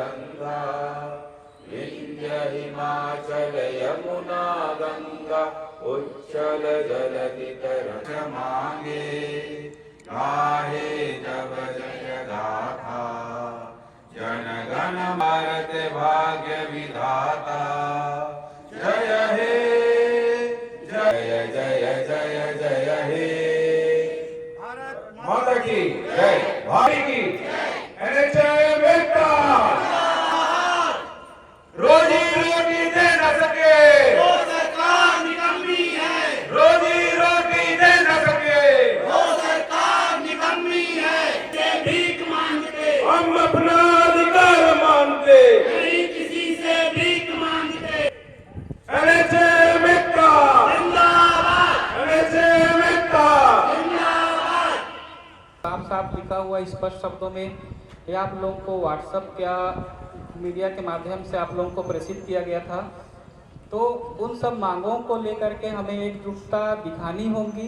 गंगा विंध्य हिमाचल यमुना गंगा उच्चल जलधि तरंग मांगे गाहे जब जय गाथा जन गण भारत भाग्य विधाता जय हे जय जय जय जय हे माता की जय भाई की एनएचए बेटा रोजी रोटी दे न सके वो सरकार निकम्मी है, रोजी रोटी दे न सके वो सरकार निकम्मी है। ये भीख मांगते हम अपना अधिकार मांगते नहीं किसी से भीख मांगते। एनएचए बेटा जिंदाबाद एनएचए बेटा जिंदाबाद। साफ साफ लिखा हुआ स्पष्ट शब्दों में ये आप लोगों को व्हाट्सएप या मीडिया के माध्यम से आप लोगों को प्रेषित किया गया था। तो उन सब मांगों को लेकर के हमें एकजुटता दिखानी होगी।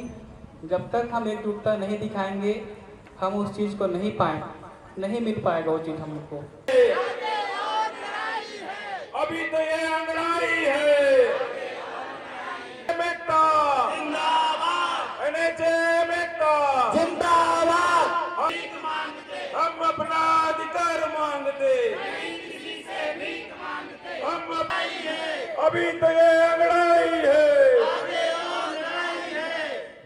जब तक हम एकजुटता नहीं दिखाएंगे हम उस चीज़ को नहीं मिल पाएगा वो चीज़ हम लोग को। अभी तो ये अंगड़ाई है बेटा जिंदाबाद एनएचए बेटा जिंदाबाद। हम अपना अधिकार मांगते नहीं किसी से भीख मांगते। हम अभी तो ये अंगड़ाई है आगे और लड़ाई है।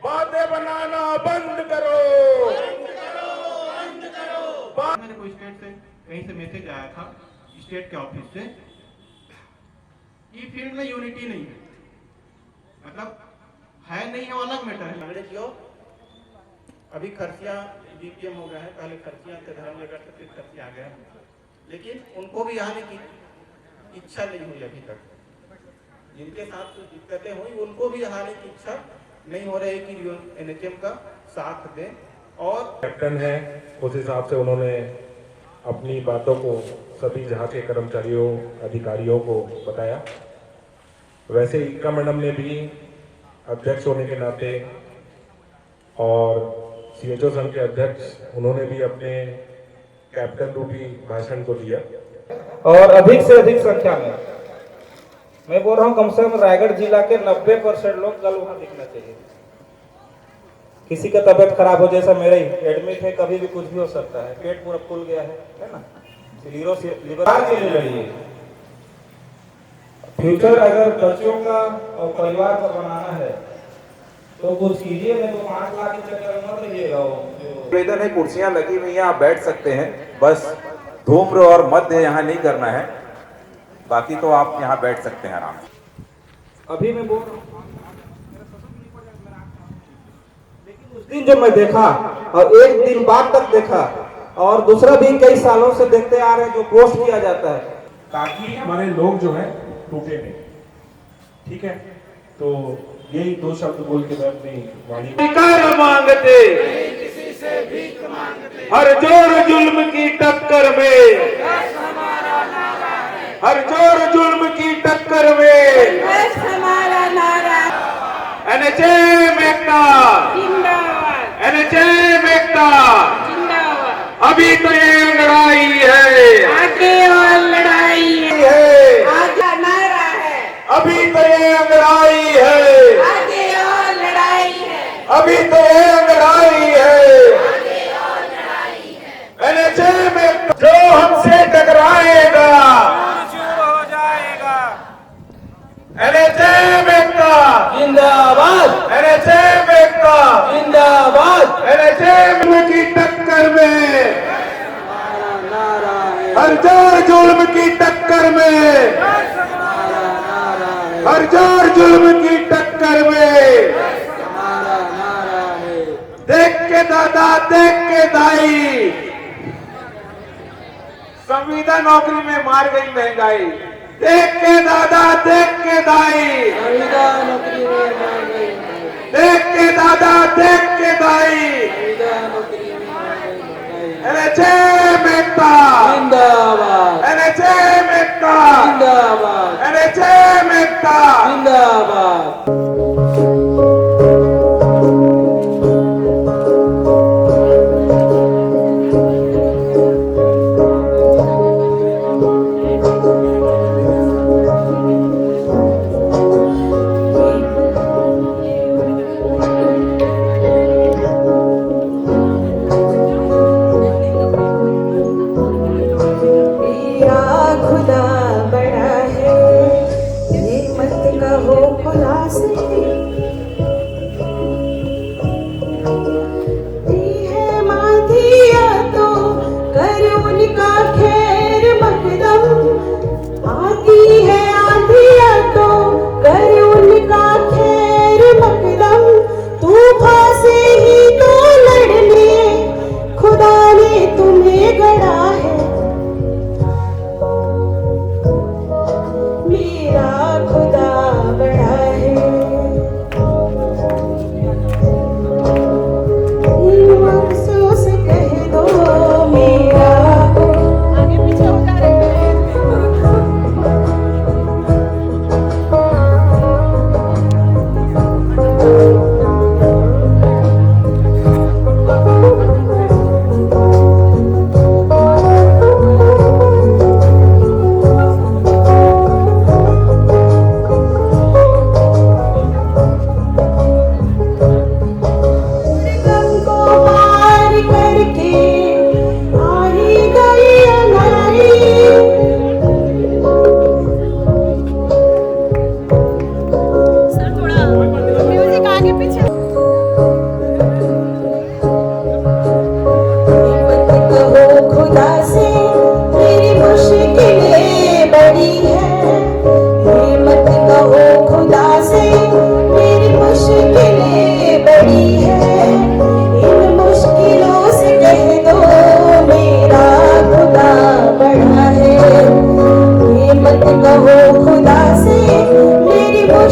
बातें बनाना बंद करो बंद करो। मेरे को स्टेट से कहीं से मैसेज आया था स्टेट के ऑफिस से कि फील्ड में यूनिटी नहीं है, मतलब है नहीं है वो अलग मैटर है। कांग्रेस जो अभी खर्चियां बीपीएम हो गए हैं, पहले खर्चियां थे धर्मनगर से, फिर खर्चियां आ गए, लेकिन उनको भी आने की इच्छा नहीं हुई अभी तक। जिनके साथ कुछ दिक्कतें हुई उनको भी आने की इच्छा नहीं हो रही कि एनएचएम का साथ दें। और कैप्टन है उस हिसाब से उन्होंने अपनी बातों को सभी जहाँ के कर्मचारियों अधिकारियों को बताया। वैसे इक्का मैडम ने भी अध्यक्ष होने के नाते और सीएचओ संघ के अध्यक्ष उन्होंने भी अपने कैप्टन रूपी भाषण को दिया। और अधिक से अधिक संख्या में मैं बोल रहा हूँ, कम से कम रायगढ़ जिला के 90% लोग कल वहाँ दिखना चाहिए। किसी का तबीयत खराब हो, जैसा मेरा ही एडमिट है, कभी भी कुछ भी हो सकता है, पेट पूरा फूल गया है ना, लीवर के लिए लड़िए। फ्यूचर अगर बच्चों का और परिवार का बनाना है तो कुछ कीजिए, नहीं तो 5 लाख के चक्कर मत रहिएगा। इधर है कुर्सियां लगी हुई हैं, आप बैठ सकते हैं, बस धूम्र और मध्य यहाँ नहीं करना है, बाकी तो आप यहाँ बैठ सकते हैं आराम से। अभी मैं बोल रहा हूँ लेकिन उस दिन जब मैं देखा और एक दिन बाद तक देखा और दूसरा भी कई सालों से देखते आ रहे हैं जो पोस्ट किया जाता है, ताकि हमारे लोग जो है टूटे नहीं। ठीक है, तो यही 2 शब्द बोल के मैं अपनी वाणी अधिकार मांगते किसी से भीख मांगते। हर जोर जुल्म की टक्कर में देश हमारा नारा है, हर जोर जुल्म की टक्कर में देश हमारा नारा एनएचए बेटा जिंदाबाद एनएचए बेटा जिंदाबाद। अभी तो ये लड़ाई है आगे और लड़ाई है, है आगे नारा है। अभी तो ये लड़ाई है आगे और लड़ाई है, अभी तो ये लड़ाई है आगे और लड़ाई है। एनएचए में जो हमसे टकराएगा हो जाएगा। एनएचए बेटा जिंदाबाद एनएचए बेटा जिंदाबाद। एनएचए की टक्कर में हर जोर जुल्म की टक्कर में हर जोर जुल्म की टक्कर में देख के दादा देख के दाई संविदा नौकरी में मार गई महंगाई। देख के दादा देख के दाई देख के दादा देख के दाई एनएचए बेटा जिंदाबाद एनएचए बेटा जिंदाबाद एनएचए बेटा जिंदाबाद।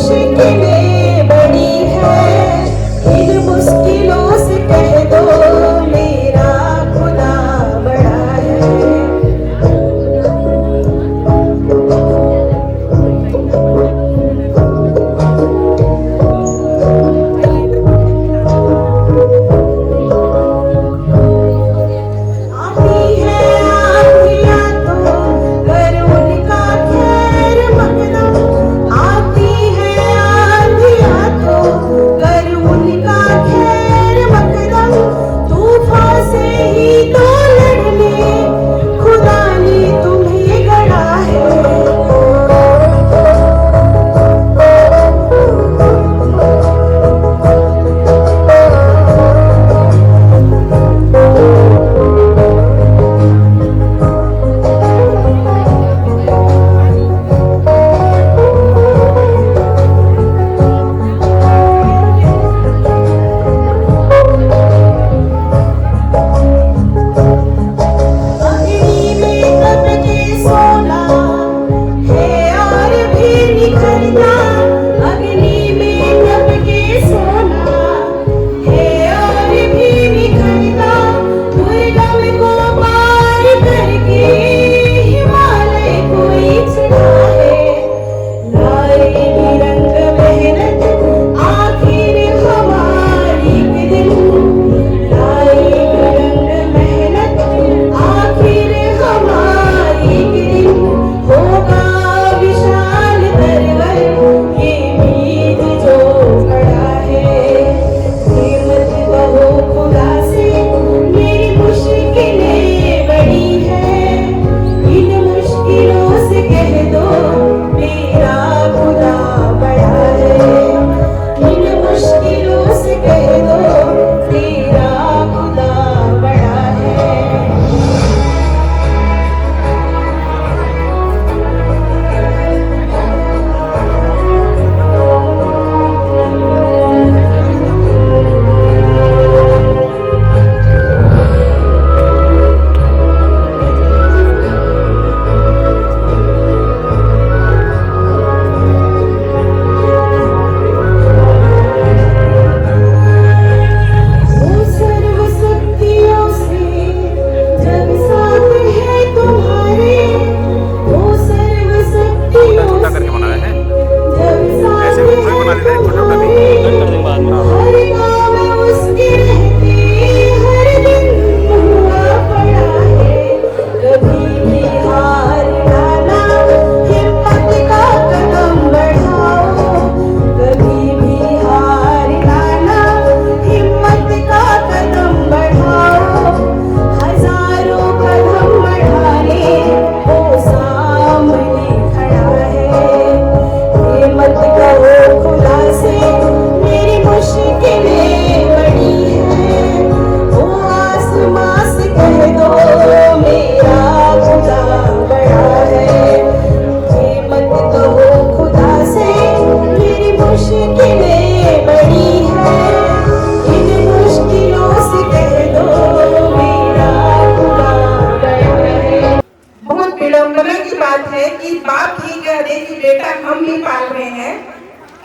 मुश्किलें बड़ी है, इन मुश्किलों से कह दो मेरा खुदा बड़ा है।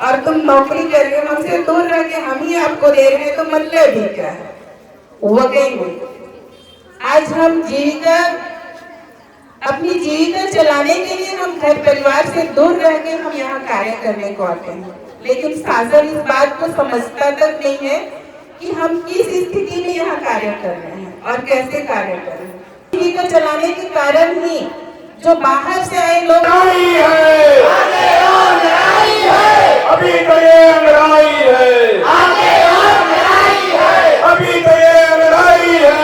और तुम नौकरी कर रहे हो, हमसे दूर रह के हम ही आपको दे रहे हैं, तो मतलब ही क्या है? वही आज हम जीविका अपनी जीविका चलाने के लिए हम घर परिवार से दूर रह के हम यहाँ कार्य करने को आते हैं, लेकिन शासन इस बात को समझता तक नहीं है कि हम किस स्थिति में यहाँ कार्य कर रहे हैं और कैसे कार्य कर रहे हैं। जीविका चलाने के कारण ही जो बाहर से आए लोग अभी तो ये लड़ाई है, आगे और लड़ाई है, अभी तो ये लड़ाई है,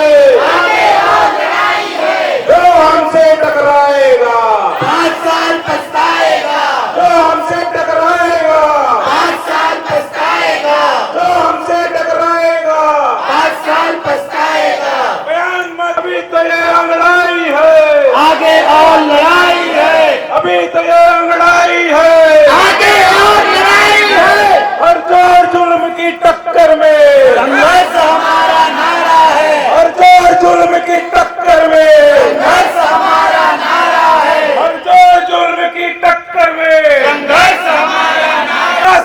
आगे और लड़ाई है। जो हमसे टकराएगा 5 साल पछताएगा, जो हमसे टकराएगा 5 साल पछताएगा, जो हमसे टकराएगा 5 साल पछताएगा। बयान मत, अभी तो ये लड़ाई है, आगे और लड़ाई है, अभी तो ये लड़ाई है, आगे और लड़ाई है। हर जोर जुल्म की टक्कर में संघर्ष हमारा नारा है, हर जोर जुल्म की टक्कर में संघर्ष हमारा नारा है, हर जोर जुल्म की टक्कर में संघर्ष हमारा नारा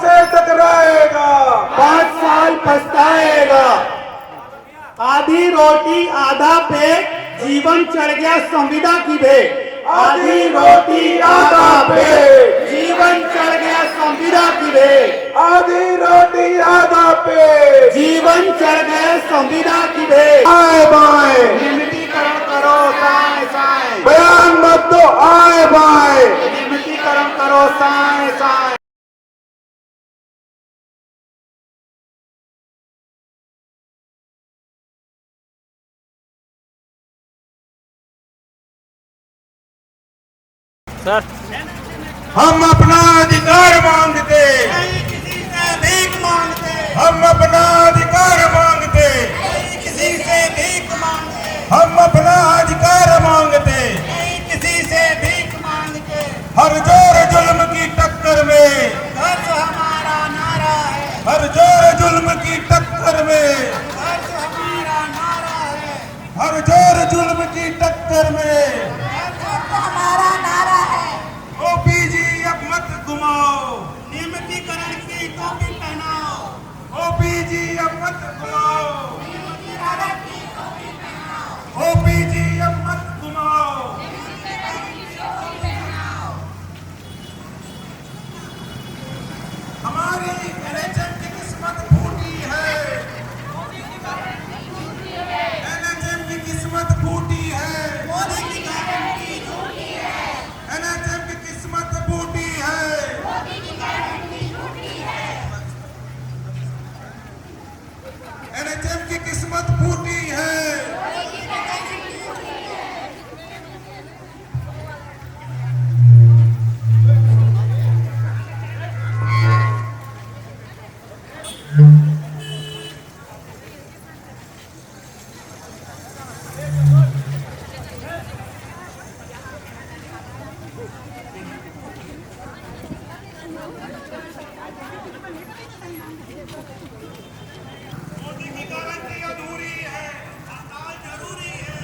आपसे टकराएगा 5 साल पछताएगा। आधी रोटी आधा पेट, जीवन चढ़ गया संविदा की भेंट। आधी रोटी आधा पेट, जीवन चढ़ गया संविदा की भेंट। आधी रोटी आधा पेट, जीवन चढ़ गया संविदा की भेंट। आए बाएं नियमितीकरण करो साए साए, बयान मत दो आए बाएं। नियमितीकरण करो साए साए। हम अपना अधिकार मांगते, किसी से भीख मांगते, हम अपना अधिकार मांगते, किसी से भीख मांगते, हम अपना अधिकार मांगते। किसी से भीख मांगते। हर जोर जुल्म की टक्कर में, संघर्ष हमारा नारा है, हर जोर जुल्म की टक्कर में, संघर्ष हमारा नारा है, हर जोर जुल्म की टक्कर में। संघर्ष हमारा नारा है। ओपीजी अब मत घुमाओ, नियमितीकरण की टोपी पहनाओ, ओपीजी अब मत घुमाओ, ओपीजी अब मत घुमाओ। हमारी एनएचएम की किस्मत फूटी है, एनएचएम की किस्मत फूटी है, मोदी की गारंटी झूठी है, एनएचएम की किस्मत फूटी है, मोदी की गारंटी झूठी है, एनएचएम की किस्मत फूटी है। मोदी की गारंटी अधूरी है, हड़ताल जरूरी है,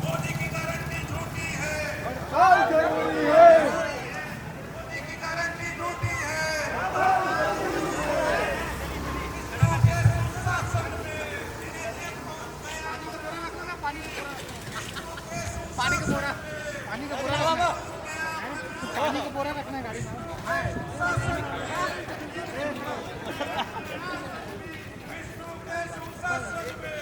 मोदी की गारंटी झूठी है, हड़ताल जरूरी है, मोदी की गारंटी झूठी है। शासन में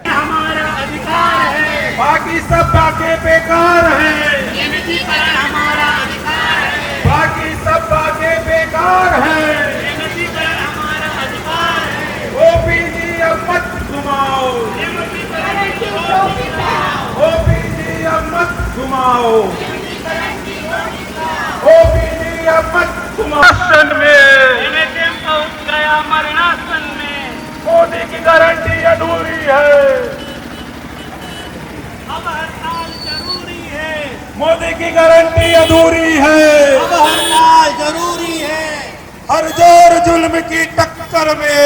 हमारा अधिकार है, बाकी सब बातें बेकार हैं, नियमितीकरण हमारा अधिकार है, बाकी सब बातें बेकार हैं। नियमितीकरण हमारा अधिकार है, ओपीजी अब मत घुमाओ, नियमितीकरण की टोपी पहनाओ, ओपीजी अब मत घुमाओ, ओपीजी अब मत घुमाओ। शासन में एनएचएम पहुंच गया मरणासन में, मोदी की गारंटी अधूरी है, अब हड़ताल जरूरी है, मोदी की गारंटी अधूरी है। अब हड़ताल जरूरी है, हर जोर जुल्म की टक्कर में,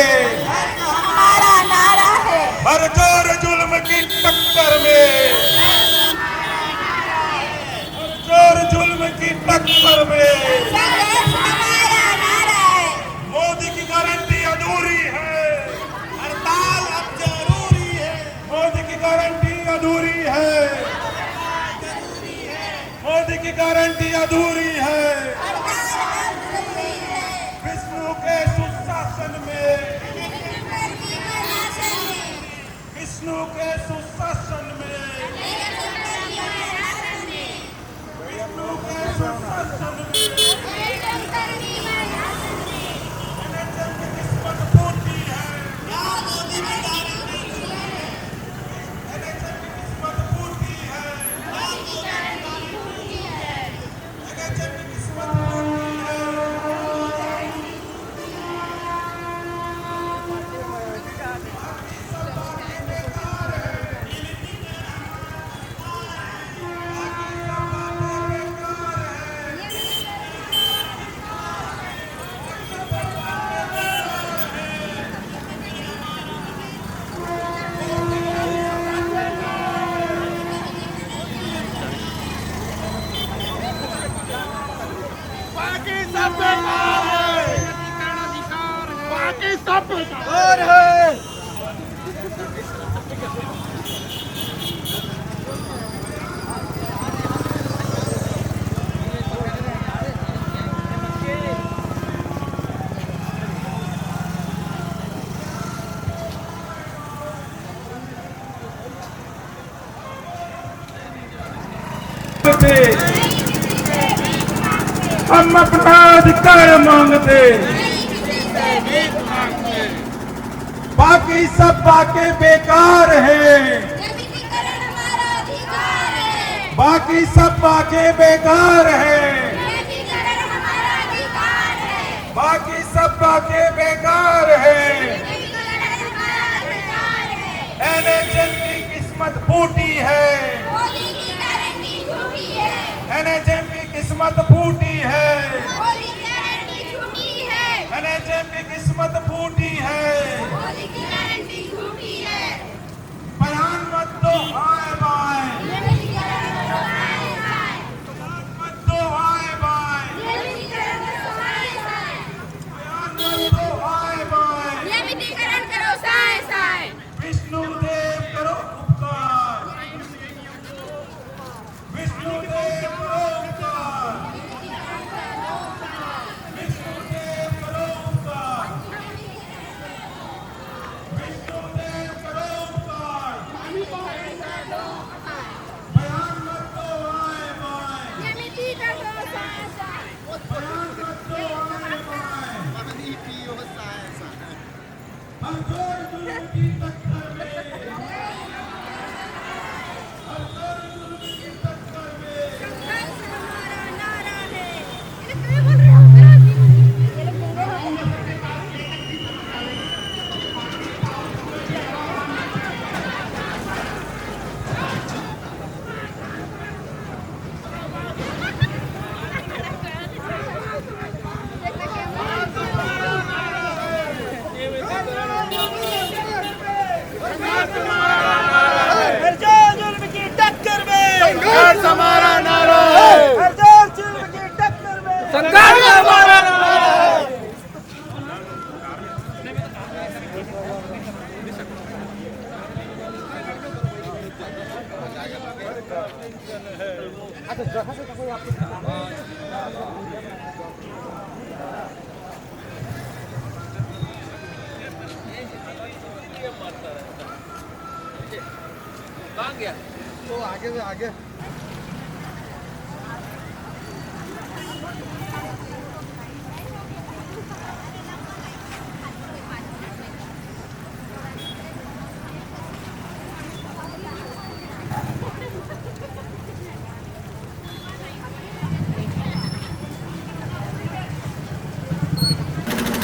हमारा नारा है, हर जोर जुल्म की टक्कर में, हर जोर जुल्म की टक्कर में। हमारा नारा है, मोदी की गारंटी अधूरी है, हड़ताल अब जरूरी है, मोदी की गारंटी अधूरी है, मोदी की गारंटी अधूरी है। विष्णु के सुशासन में, विष्णु के सुशासन में, विष्णु के सुशासन में। एनएचएम की किस्मत फूटी है, एनएचएम की किस्मत फूटी है, एनएचएम की किस्मत फूटी है। का बेकार है। हम अपना अधिकार मांगते, बाकी सब बातें बेकार है। बाकी सब बातें बेकार है। बाकी सब बातें बेकार है। एनएचएम की किस्मत फूटी है। एनएचएम की किस्मत फूटी है। एनएचएम की किस्मत फूटी है। बयान मत दो आए बाएं। बयान मत दो आए बाएं। बयान मत दो आए बाएं। विष्णुदेव करो उपकार। विष्णुदेव करो उपकार। विष्णुदेव करो उपकार। विष्णुदेव करो उपकार। बयान मत दो आए बाएं। बयान मत दो आए बाएं। हम जोर जुल्म की टक्कर में, हम जोर जुल्म की टक्कर में, संघर्ष हमारा नारा है। संघर्ष हमारा नारा है। तो आगे से आगे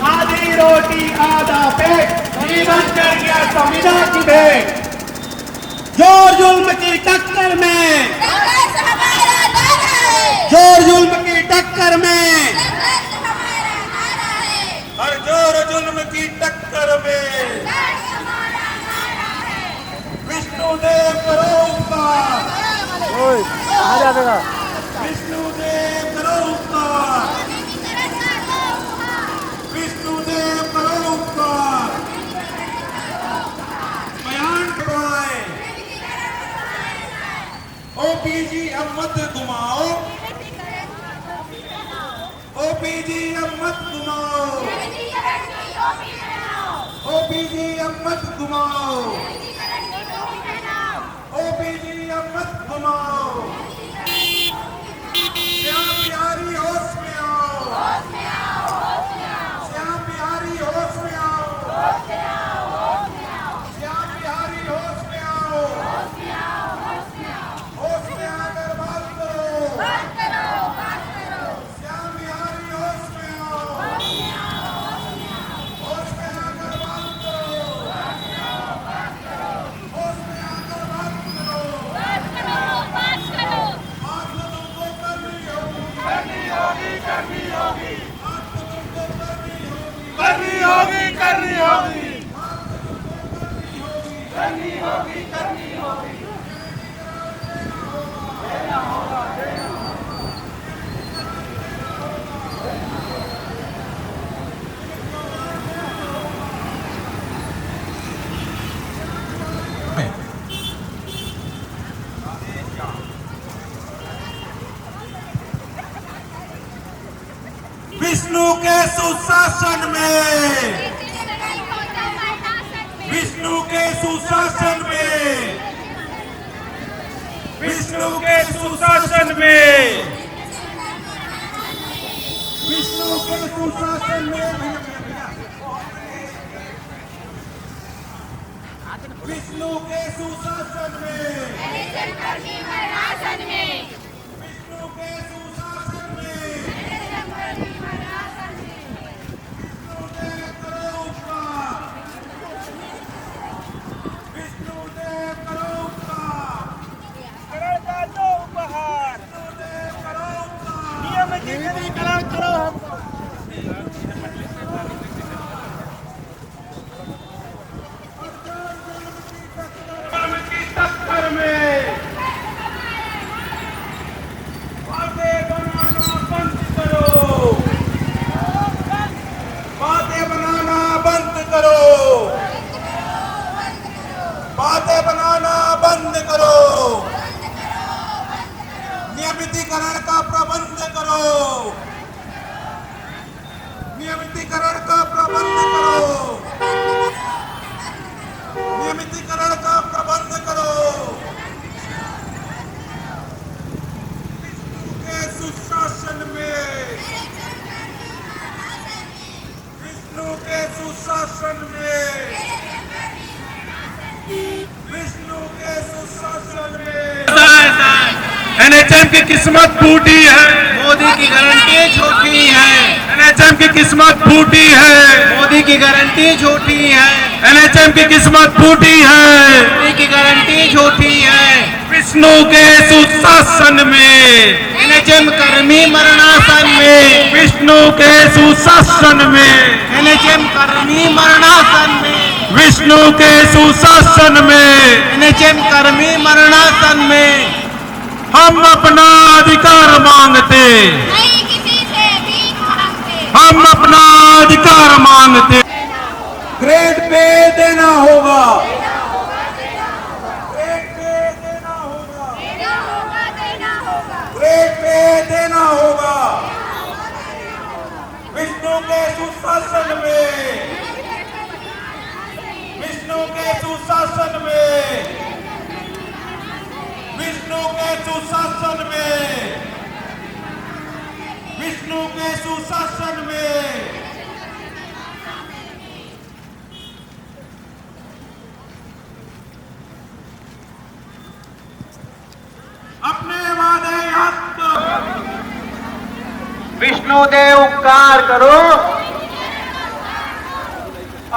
आधी रोटी आधा पेट, जीवन चढ़ गया संविदा की भेंट। जोर जुल्म की टक्कर में, जोर जुल्म की टक्कर में, हर जोर जुल्म की टक्कर में, विष्णुदेव करो उपकार। विष्णुदेव करो उपकार। विष्णुदेव करो उपकार। बयान करवाए। ओपीजी अब मत घुमाओ। ओपीजी अब मत घुमाओ। ओपीजी अब मत घुमाओ। ओपीजी अब मत घुमाओ। श्याम बिहारी होश में आओ। श्याम बिहारी होश में आओ। श्याम बिहारी होश में आओ। होश में आकर बात करो। श्याम बिहारी होश में आओ। होश में आकर बात करो। होश में आकर बात करो। बात तो तुमको करनी होगी। करनी होगी। बात तो तुमको करनी होगी। करनी होगी। बात तो तुमको करनी होगी। करनी होगी। विष्णु के सुशासन में, विष्णु के सुशासन में, विष्णु के सुशासन में, विष्णु के सुशासन में, विष्णु के सुशासन में, विष्णु के सुशासन में, विष्णुदेव करो उपकार, विष्णुदेव करो उपकार, विष्णुदेव करो उपकार, नियमितीकरण करो हमको। की टक्कर में बातें बनाना बंद करो, बातें बनाना बंद करो, बातें बनाना बंद करो, नियमितीकरण का प्रबंध करो, नियमितीकरण का प्रबंध करो, नियमितीकरण का प्रबंध करो, विष्णु के सुशासन में, विष्णु के सुशासन में, विष्णु के सुशासन में। एनएचएम की किस्मत फूटी है, मोदी की गारंटी झूठी है, एनएचएम की किस्मत फूटी है, मोदी की गारंटी झूठी है, एनएचएम की किस्मत फूटी है, मोदी की गारंटी झूठी है। विष्णु के सुशासन में, एनएचएम कर्मी मरणासन में, विष्णु के सुशासन में, एनएचएम कर्मी मरणासन में, विष्णु के सुशासन में, एनएचएम कर्मी मरणासन में। हम अपना अधिकार मांगते, नहीं किसी से भी मांगते, हम अपना अधिकार मांगते। ग्रेड पे देना होगा, ग्रेड पे देना होगा, देना होगा, देना होगा, ग्रेड पे देना होगा, विष्णु के सुशासन में, विष्णु के सुशासन में, विष्णु के सुशासन में, विष्णु के सुशासन में। अपने वादे याद करो, विष्णुदेव उपकार करो,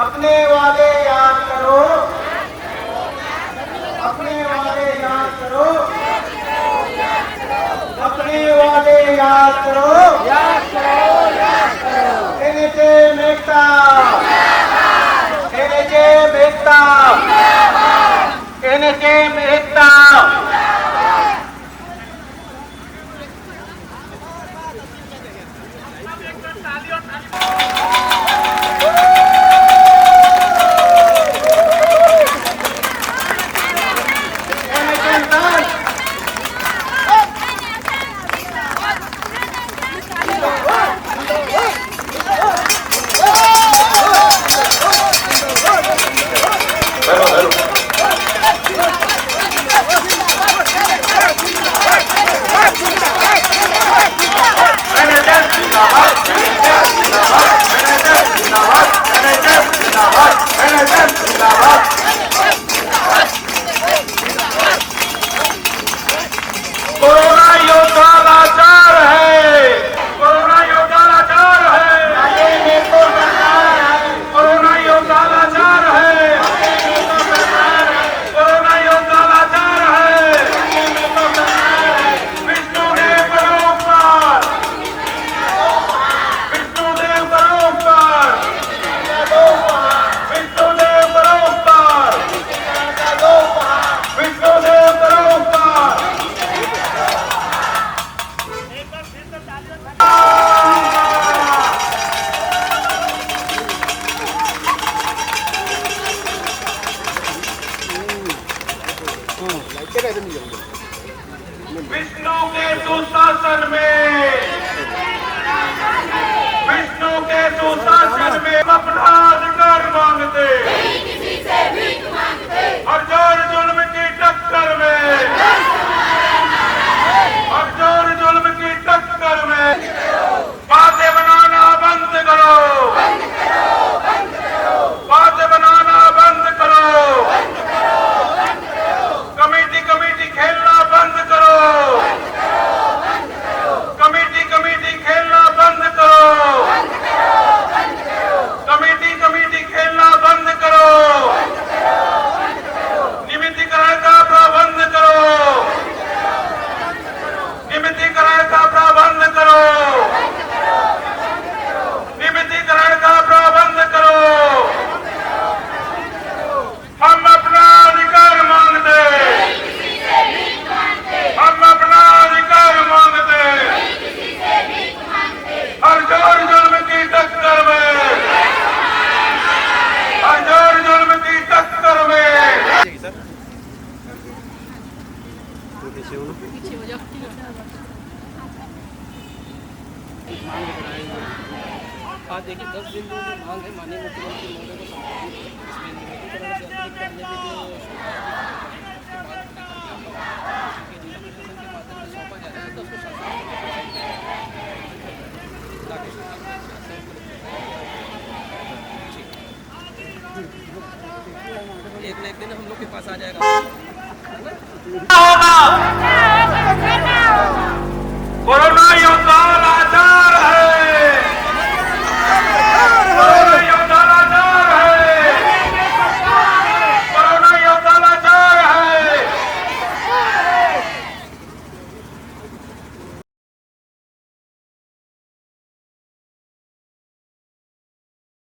अपने वादे याद करो, अपने वादे याद करो, अपने वादे याद करो, एनएचएम एकता, एनएचएम एकता, एनएचएम एकता। जिंदाबाद, मांगते, हर जोर जुल्म की टक्कर में, हर जोर जुल्म की टक्कर में बातें बनाना बंद करो, बातें बनाना बंद करो, कमेटी कमेटी खेलना बंद करो, कमेटी कमेटी खेलना बंद करो, कमेटी कमेटी खेलना बंद करो, नियमितीकरण का प्रबंध करो, नियमितीकरण का प्रबंध करो, नियमितीकरण का प्रबंध करो। हम अपना अधिकार मांगते, हम अपना अधिकार मांगते, हर जोर जुल्म की टक्कर में, हर जोर जुल्म की टक्कर में। आज देखिए 10 दिन की मांग है माननीय मुख्यमंत्री महोदय को संबोधित इसमें निवेदीकरण से अतिरिक्त अन्य भी जो जिला प्रशासन के माध्यम से सौंपा जा रहा है तो उसको शासन एक न एक दिन हम लोग के पास आ जाएगा। कोरोना योद्धाओं